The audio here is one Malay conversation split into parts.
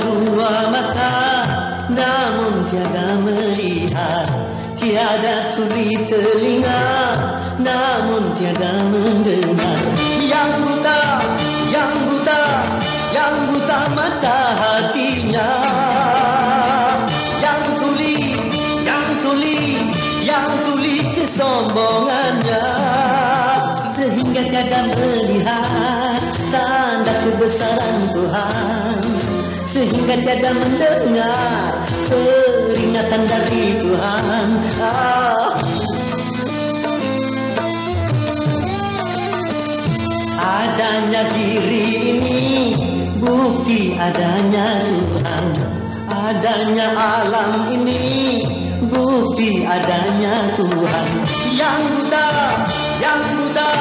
dua mata, namun tiada melihat. Tiada tuli telinga, namun tiada mendengar. Yang buta, yang buta, yang buta mata hatinya. Yang tuli, yang tuli, yang tuli kesombongannya. Sehingga tiada melihat tanda kebesaran Tuhan, sehingga tiada mendengar peringatan dari Tuhan. Adanya diri ini bukti adanya Tuhan. Adanya alam ini bukti adanya Tuhan. Yang buta, yang buta,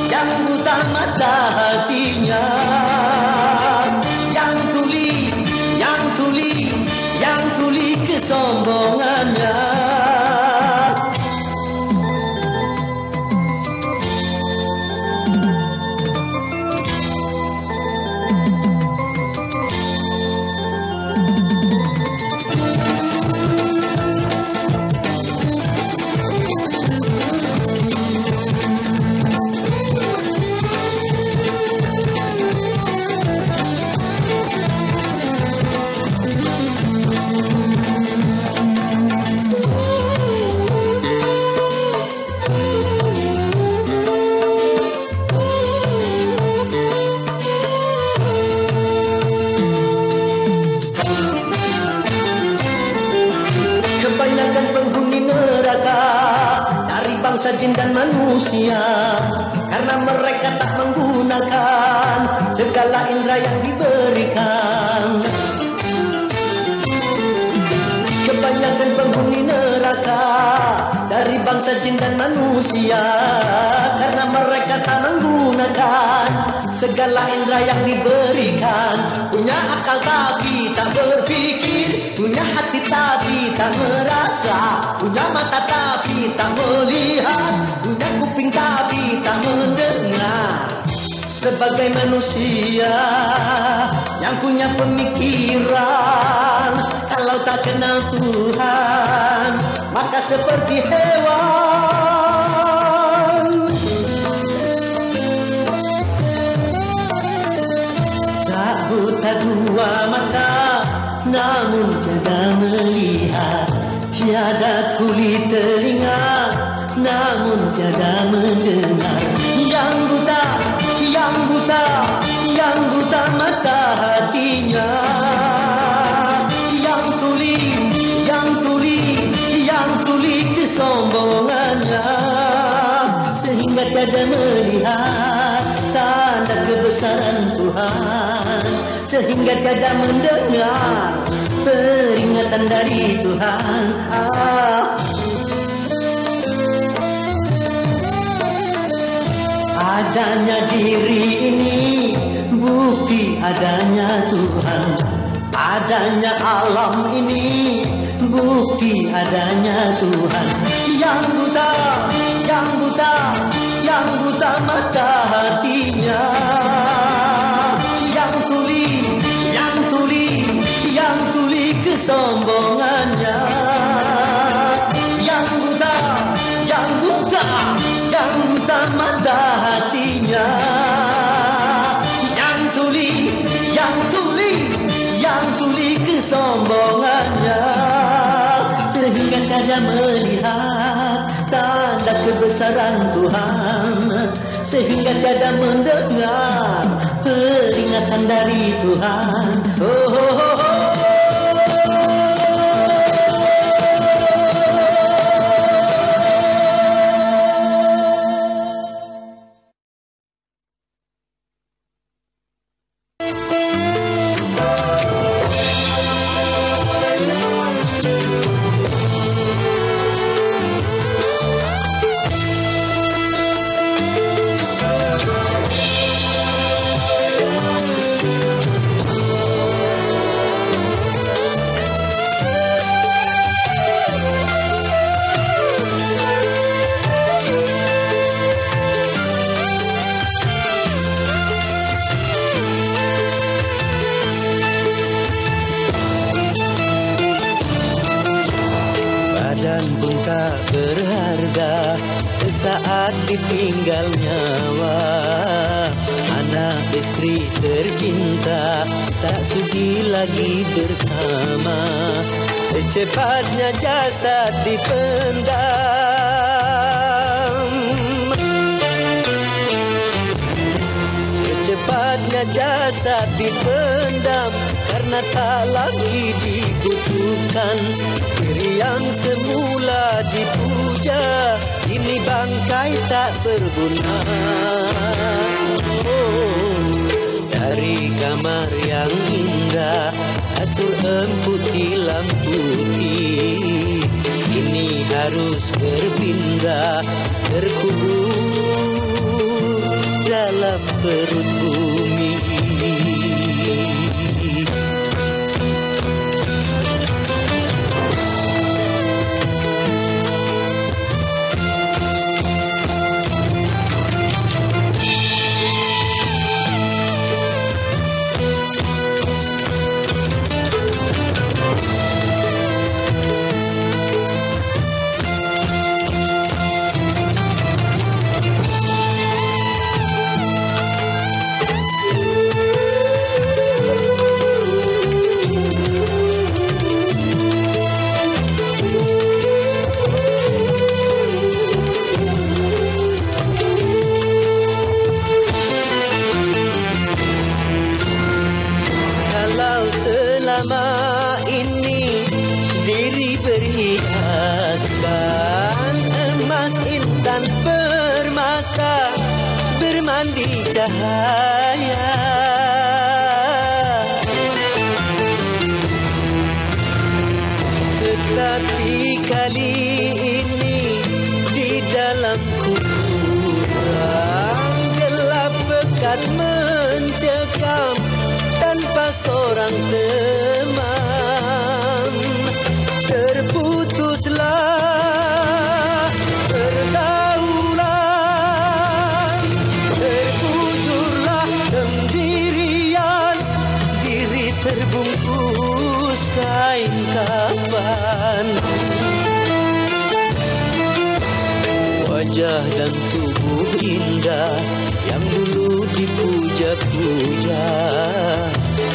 yang buta mata hatinya. Yang tuli, yang tuli, yang tuli kesombongannya. Bangsa jin dan manusia, karena mereka tak menggunakan segala indera yang diberikan. Kebanyakan penghuni neraka dari bangsa jin dan manusia, karena mereka tak menggunakan segala indera yang diberikan. Punya akal tapi tak berpikir, punya hati tapi tak merasa, punya mata tapi tak melihat, punya kuping tapi tak mendengar. Sebagai manusia yang punya pemikiran, kalau tak kenal Tuhan, maka seperti hewan. Tak buta dua mata, namun tiada melihat. Tiada tuli telinga, namun tiada mendengar. Yang buta, yang buta, yang buta mata hatinya. Yang tuli, yang tuli, yang tuli kesombongannya. Sehingga tiada melihat tanda kebesaran Tuhan, sehingga tiada mendengar peringatan dari Tuhan. Adanya diri ini bukti adanya Tuhan. Adanya alam ini bukti adanya Tuhan. Yang buta, yang buta, yang buta mata hatinya. Yang tuli, yang tuli, yang tuli kesombongannya. Yang buta, yang buta, yang buta mata hatinya. Yang tuli, yang tuli, yang tuli kesombongannya. Sehingga tiada melihat tanda kebesaran Tuhan, sehingga tiada mendengar peringatan dari Tuhan. Oh, oh, oh, oh. saat ditinggal nyawa. Anak istri tercinta tak sudi lagi bersama. Secepatnya jasad dipendam. Secepatnya jasad dipendam karena tak lagi dibutuhkan. Diri yang semula dipuja kini bangkai tak berguna. Dari kamar yang indah kasur empuk tilam putih kini harus berpindah terkubur dalam perut bumi. Selama ini diri berhias ban emas intan permata bermandi cahaya. Tetapi kali ini di dalam kuburan gelap pekat mencekam tanpa seorang teman. Terputuslah pergaulan, terkujurlah sendirian, diri terbungkus kain kafan. Wajah dan tubuh indah yang dulu dipuja-puja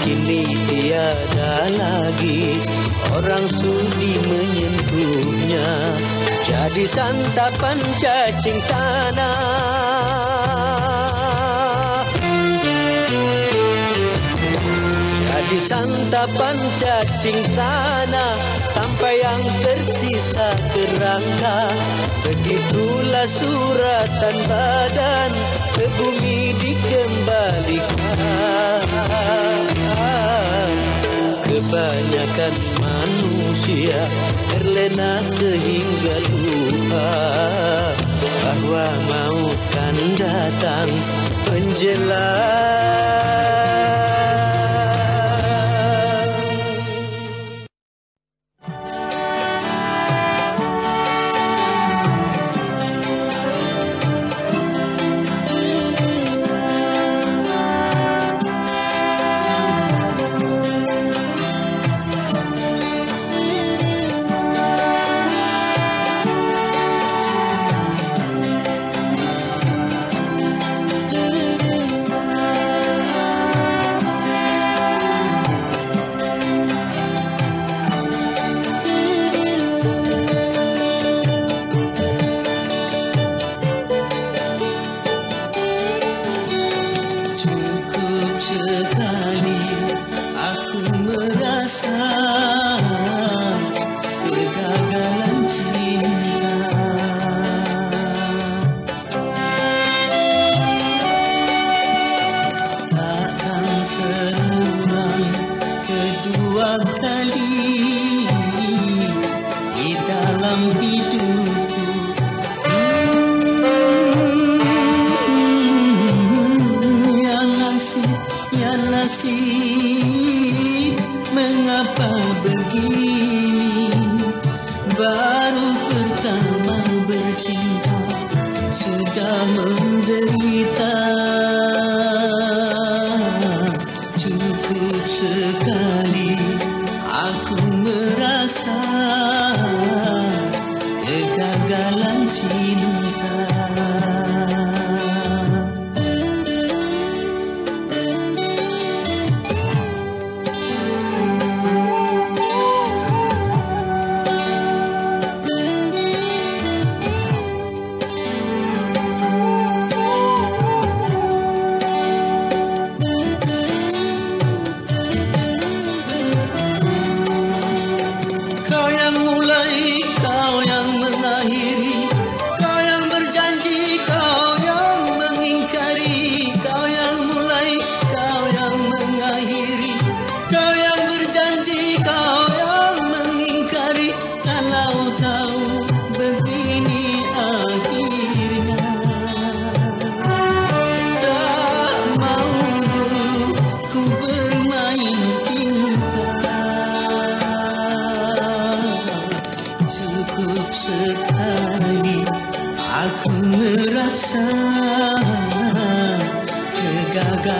kini tiada lagi orang sudi menyentuhnya. Jadi santapan cacing tanah, jadi santapan cacing tanah sampai yang tersisa kerangka. Begitulah suratan badan ke bumi dikembalikan. Kebanyakan manusia terlena sehingga lupa bahwa mau kan datang menjelang. nasib, mengapa begini? Baru pertama bercinta sudah menderita. Cukup sekali aku merasa kegagalan cinta.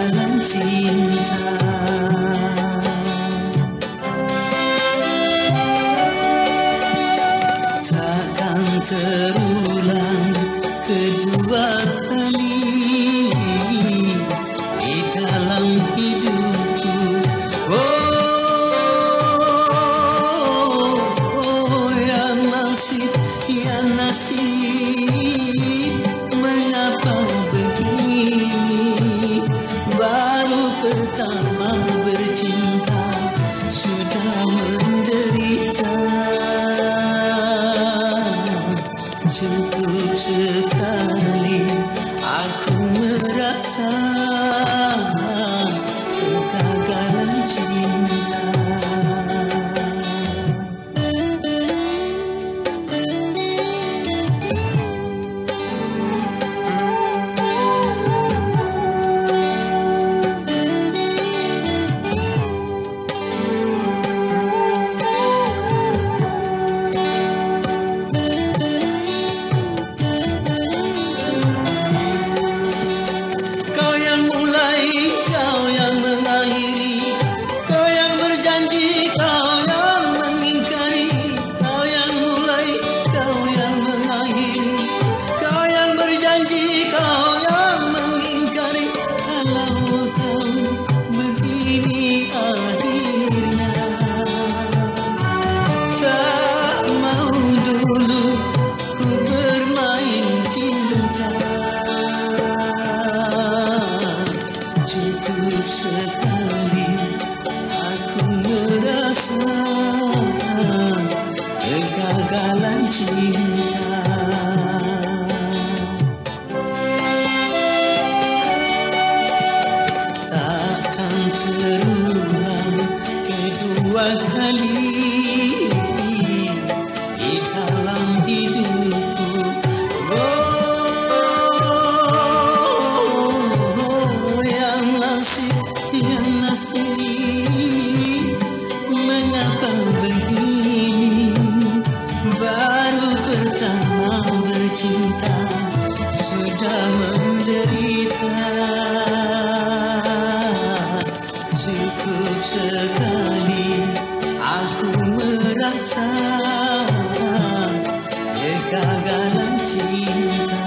kegagalan cinta. Takkan terulang kedua kali di dalam hidupku. Oh, ya nasib, ya nasib, mengapa begini? Baru pertama bercinta sudah menderita. Cukup sekali aku merasa kegagalan cinta. Cukup sekali aku merasa kegagalan cinta. Takkan terulang kedua kali di dalam hidupku. Yang nasib, mengapa begini? Baru pertama bercinta sudah menderita. Cukup sekali aku merasa kegagalan cinta.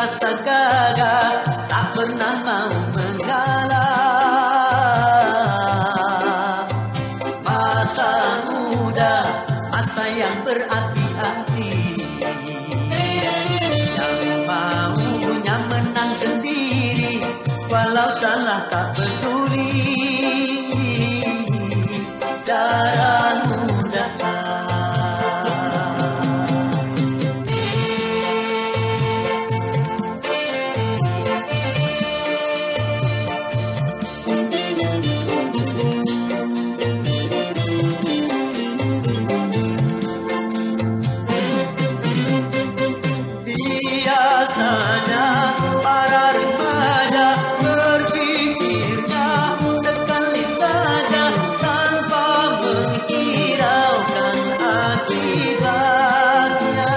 merasa gagah, tak pernah mau mengalah. Masa muda, masa yang berapi-api, yang maunya menang sendiri, walau salah tak peduli. Darah muda, biasanya para remaja berpikirnya sekali saja tanpa menghiraukan akibatnya.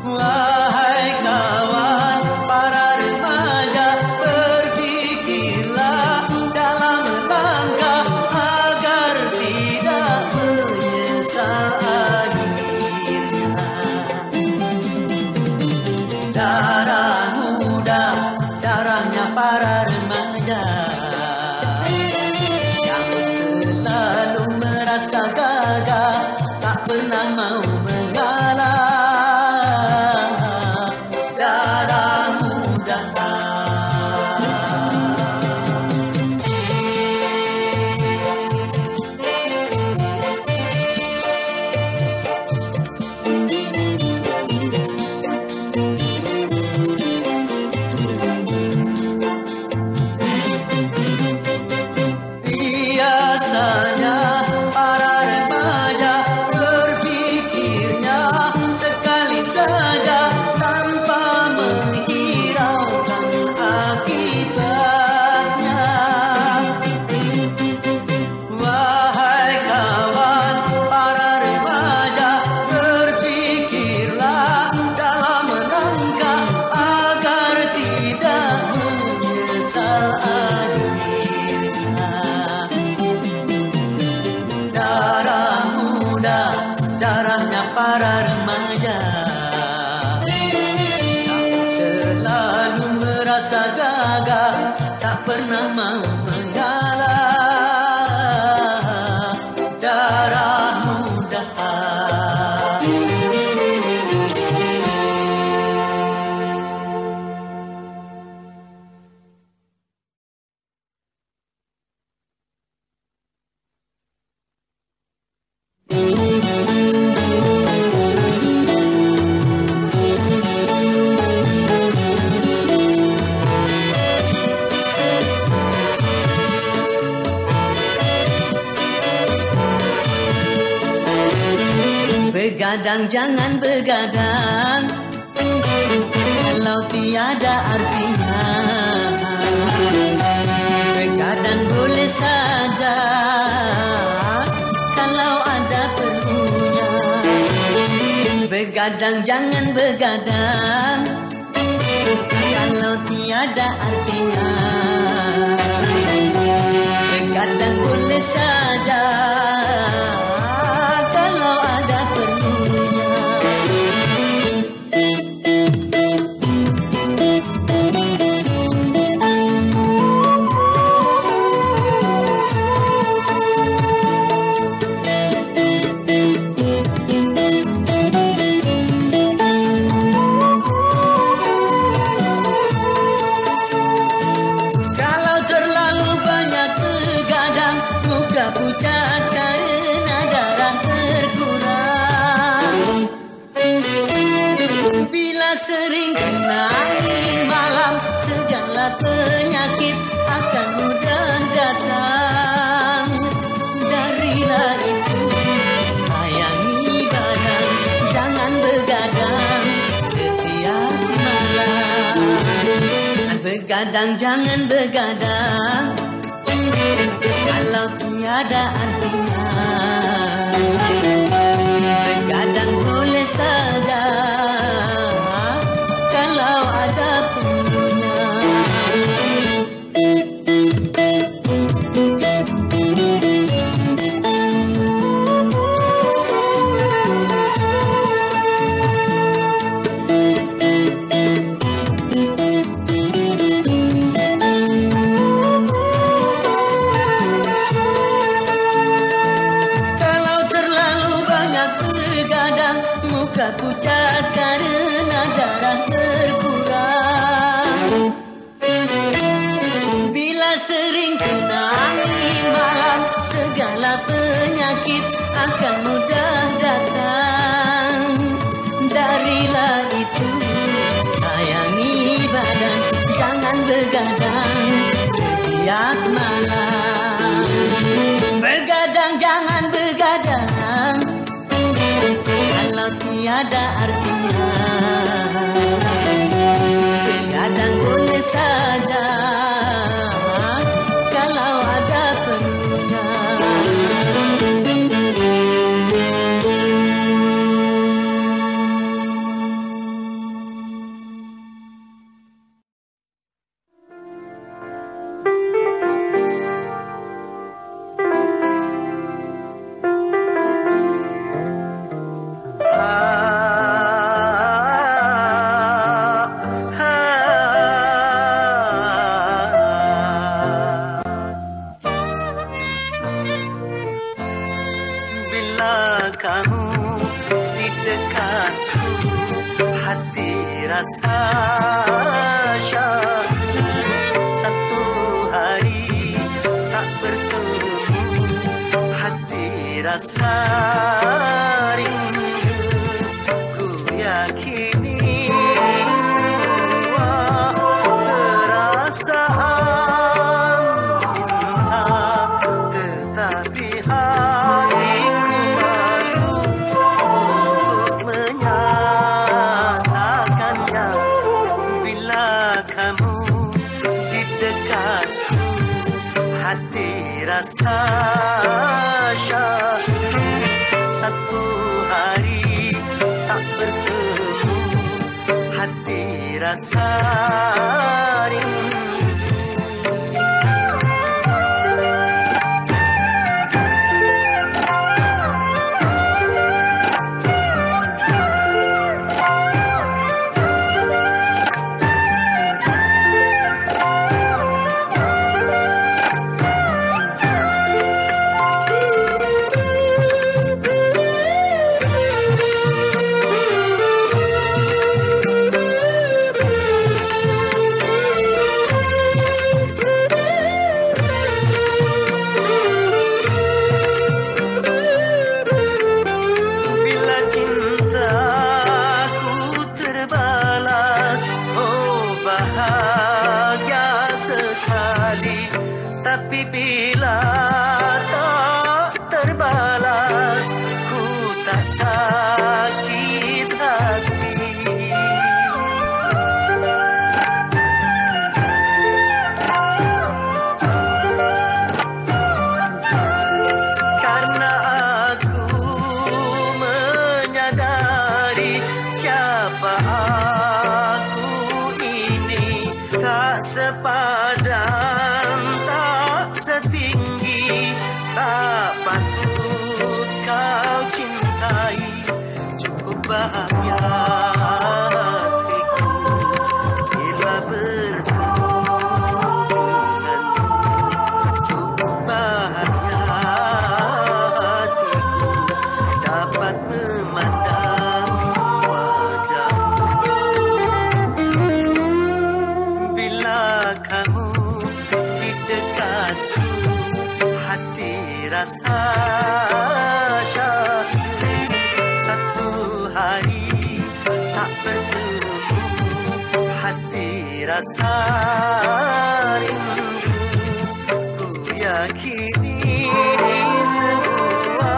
Wahai kawan, para remaja, berpikirlah dalam langkah agar tidak menyesal akhirnya. Darah muda, darahnya para remaja, yang selalu merasa gagah, tak pernah mau mengalah. Darah muda, biasanya para remaja berpikirnya sekali saja tanpa menghiraukan akibatnya. Wahai kawan, para remaja, berpikirlah dalam langkah agar tidak menyesal akhirnya. Darah muda, darahnya para remaja, yang selalu merasa gagah, tak pernah mau mengalah. Darah muda, begadang jangan begadang kalau tiada artinya. Begadang boleh saja kalau ada perlunya. Begadang jangan begadang kalau tiada artinya. Begadang boleh saja kalau ada perlunya. Kalau terlalu banyak begadang, muka pucat karena darah terkurang. Bila sering kena angin malam, segala penyakit akan mudah datang. Darilah itu, sayangi badan, jangan begadang setiap malam. Begadang jangan begadang kalau tiada artinya. Begadang boleh saja kalau ada perlunya. karena darah berkurang. Bila sering kenangi malam, segala penyakit akan mudah datang. Darilah itu, sayangi badan, jangan begadang setiap malam. Begadang jangan begadang, kalau tiada artinya. Begadang boleh saja kalau ada perlunya. Kamu di dekatku, hati rasa syahdu. Satu hari tak bertemu, hati rasa rindu. Ku yakini semua perasaan cinta, tetapi rasa syahdu. Satu hari tak bertemu, hati rasa rindu. Tapi bila tak terbalas, ku tak sakit hati. Karena aku menyadari siapa aku ini, tak sepadan, setinggi, tak patut kau cintai. Cukup bahagia hatiku bila bertemu denganmu. Cukup bahagia hatiku dapat memandang wajahmu. Bila kamu di dekatku, hati rasa syahdu. Satu hari tak bertemu, hati rasa rindu. Ku yakini semua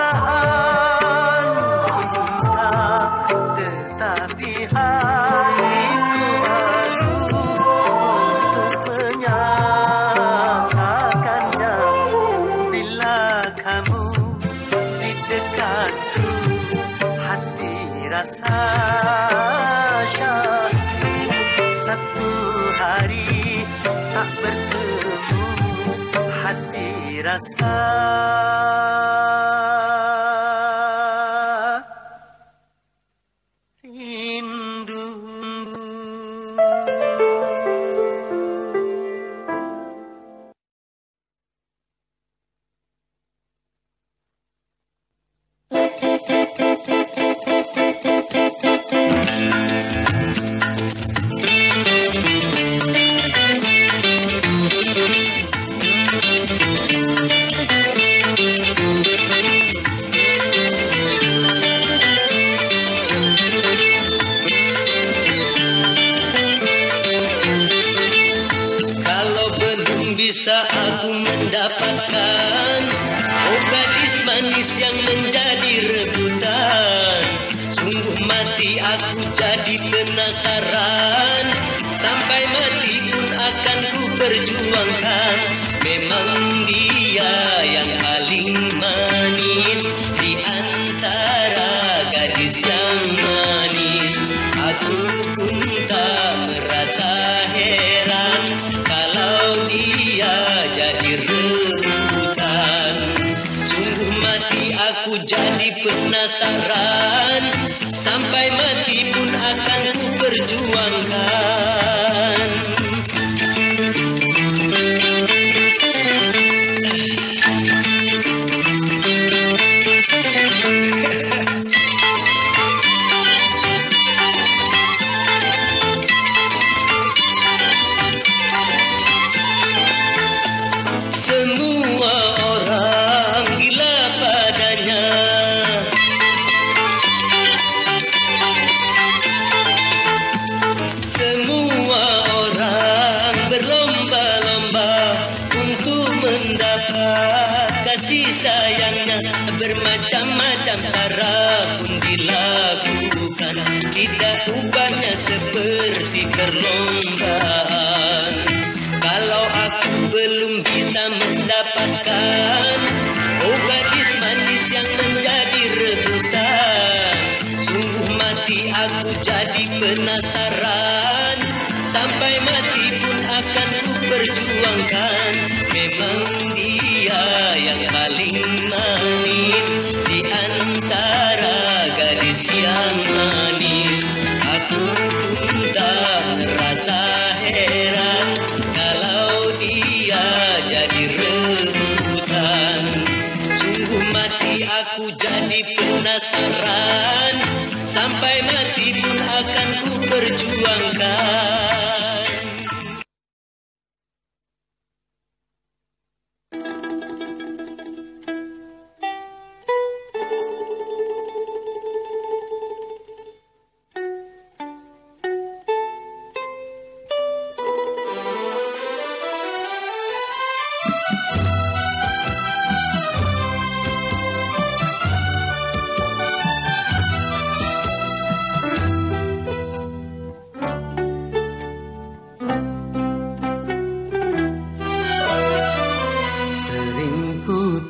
perasaan cinta, tetapi hatiku malu untuk menyatakannya. Bila kamu di dekatku, hati rasa syahdu. Satu hari tak bertemu, hati rasa rindu. mati aku jadi penasaran, sampai mati pun akan ku perjuangkan. Memang dia yang paling manis di antara gadis yang manis. Aku pun tak merasa heran kalau dia jadi rebutan. Sungguh mati aku jadi penasaran, sampai mati pun akan ku perjuangkan. Semua orang gila padanya, semua orang berlomba-lomba untuk mendapat kasih sayangnya. Bermacam-macam cara pun dilakukan, tidak ubahnya seperti perlombaan. Kalau aku belum bisa mendapatkan gadis manis yang menjadi rebutan, sungguh mati aku jadi penasaran, sampai mati pun akan ku perjuangkan. Memang dia yang paling manis di antara gadis yang manis. Aku pun tak merasa heran kalau dia jadi rebutan. Sungguh mati aku jadi penasaran, sampai mati pun akan ku perjuangkan.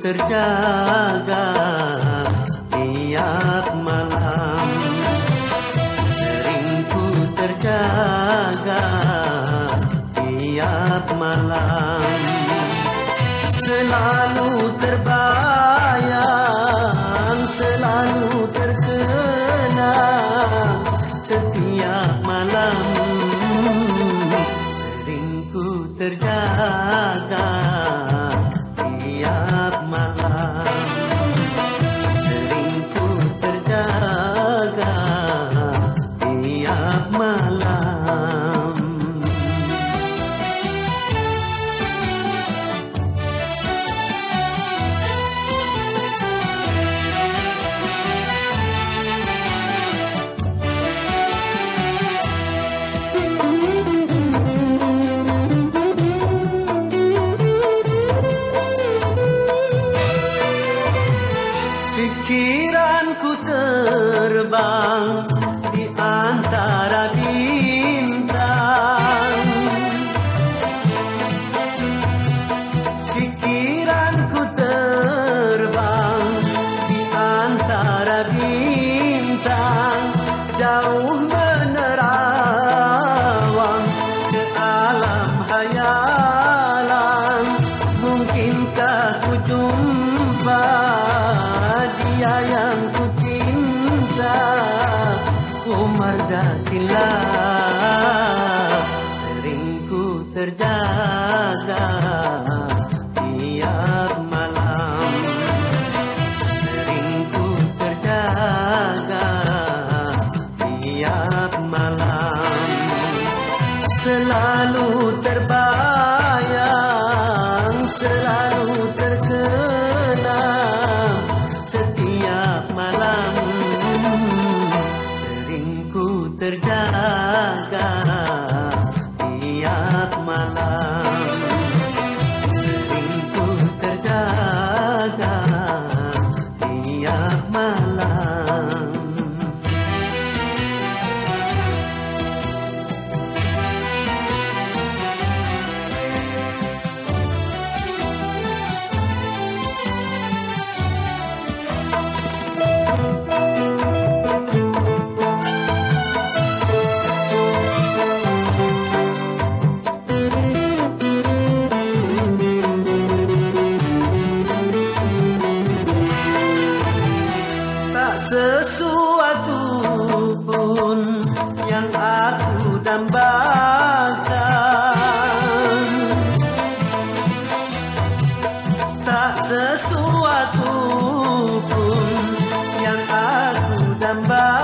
Terjaga tiap malam, sering ku terjaga tiap malam, selalu terbayang, selalu terkenang setiap malam, sering ku terjaga tiap malam, sering ku terjaga tiap malam. Pikiranku terbang di antara bintang, pikiranku terbang di antara bintang, jauh menerawang ke alam hayalan. Mungkinkah ku jumpa dia yang ku cinta, Umar Datillah. Sering ku terjaga tiap malam, sering ku terjaga tiap malam, selalu terbayang, selalu terkenang setiap malam, sering ku terjaga tiap malam, sering ku terjaga tiap malam.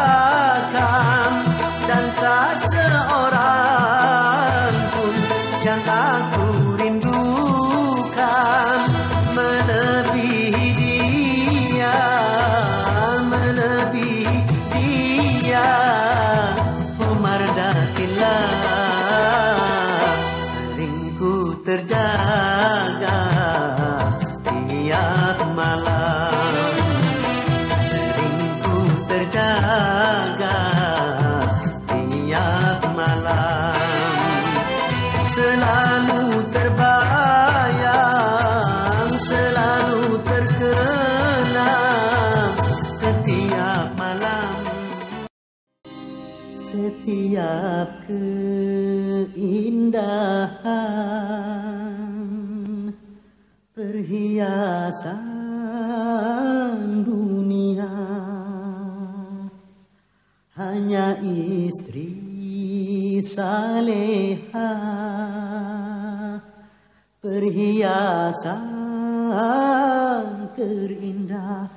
lupakan, dan tak seorang pun yang aku rindukan melebihi dia, melebihi dia. Umar Dakilah sering ku terjaga tiap malam, sering ku terjaga tiap malam, selalu terbayang, selalu terkenang setiap malam. Setiap keindahan perhiasan dunia hanya istri saleha, perhiasan terindah.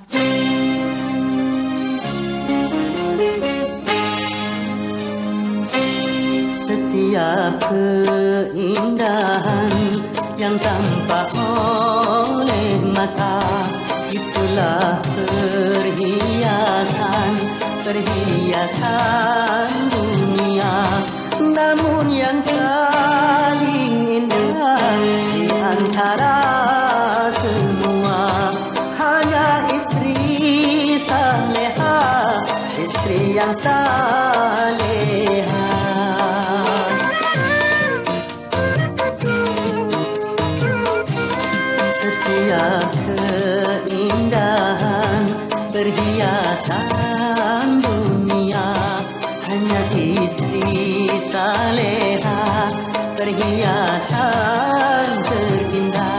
Setiap keindahan yang tampak oleh mata, itulah perhiasan, perhiasan dunia. Namun yang paling indah di antara semua hanya istri saleha, istri yang saleha. Setiap keindahan perhiasan dunia hanya istri saleha, perhiasan terindah.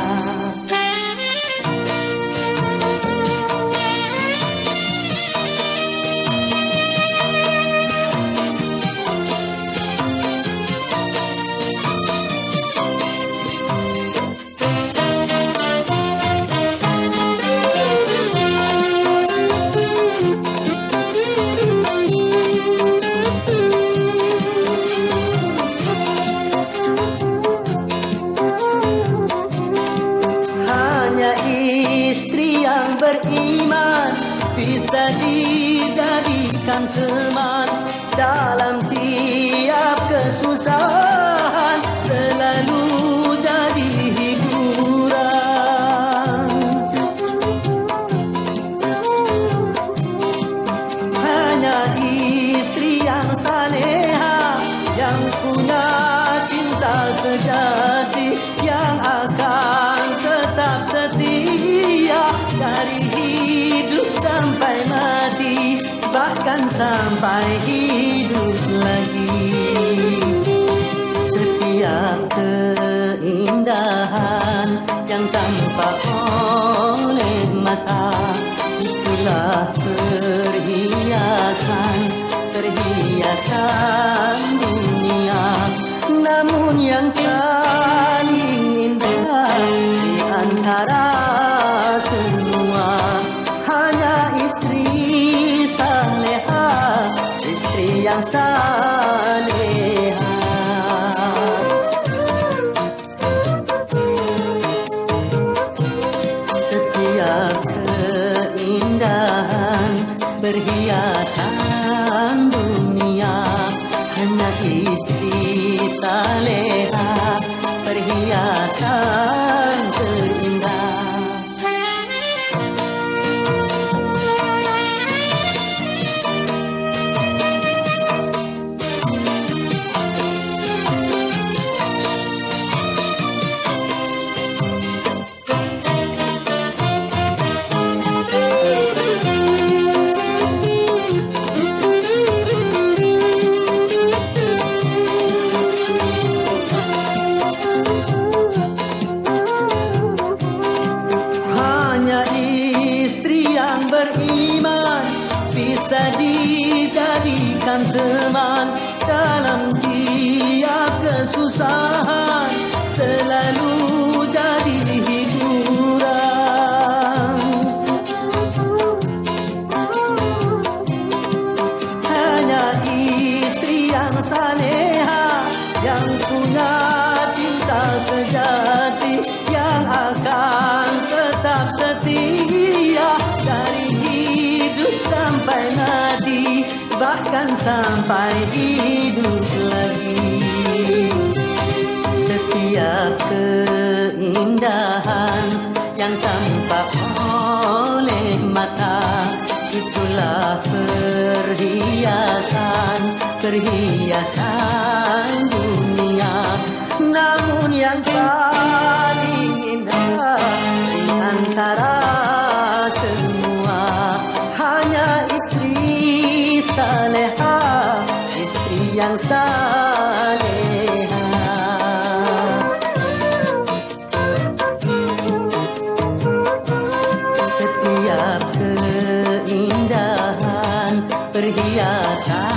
Beriman bisa dijadikan teman dalam tiap kesusahan, selalu jadi hiburan. Hanya istri yang saleha, yang punya cinta sejati, yang akan tetap setia dari hidup sampai mati, bahkan sampai hidup lagi. Setiap keindahan yang tampak oleh mata, itulah perhiasan, perhiasan dunia. Namun yang paling indah di antara semua hanya istri saleha, istri yang saleha. Setiap keindahan perhiasan dunia hanya istri saleha, perhiasan terindah. Beriman bisa dijadikan teman dalam tiap kesusahan, selalu jadi hiburan. saleha yang punya cinta sejati yang akan tetap setia dari hidup sampai mati, bahkan sampai hidup lagi. Setiap keindahan yang tampak oleh mata, itulah perhiasan dunia. Namun yang paling indah di antara semua hanya istri saleha, istri yang saleha. Setiap keindahan perhiasan